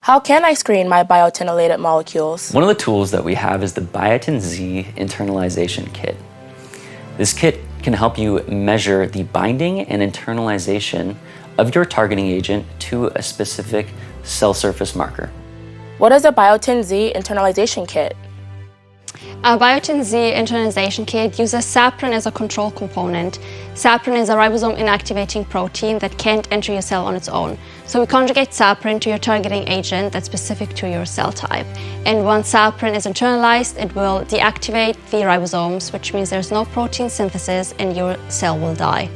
How can I screen my biotin-related molecules? One of the tools that we have is the Biotin-Z Internalization Kit. This kit can help you measure the binding and internalization of your targeting agent to a specific cell surface marker. What is a Biotin-Z internalization kit? Our Biotin-Z internalization kit uses saprin as a control component. Saprin is a ribosome inactivating protein that can't enter your cell on its own. So we conjugate saprin to your targeting agent that's specific to your cell type. And once saprin is internalized, it will deactivate the ribosomes, which means there's no protein synthesis and your cell will die.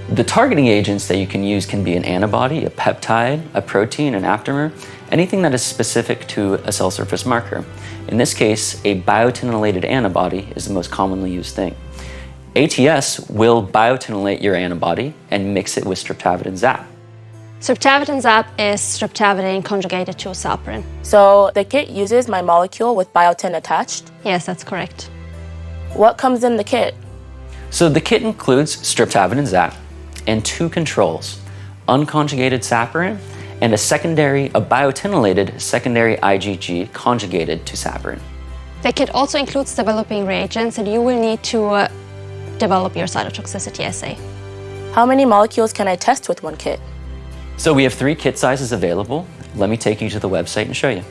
The targeting agents that you can use can be an antibody, a peptide, a protein, an aptamer, anything that is specific to a cell surface marker. In this case, a biotin-related antibody is the most commonly used thing. ATS will biotinylate your antibody and mix it with streptavidin-zap. Streptavidin-zap is streptavidin conjugated to saprin. So the kit uses my molecule with biotin attached? Yes, that's correct. What comes in the kit? So the kit includes streptavidin-zap and two controls, unconjugated saprin and a biotinylated secondary IgG conjugated to saprin. The kit also includes developing reagents that you will need to develop your cytotoxicity assay. How many molecules can I test with one kit? So we have 3 kit sizes available. Let me take you to the website and show you.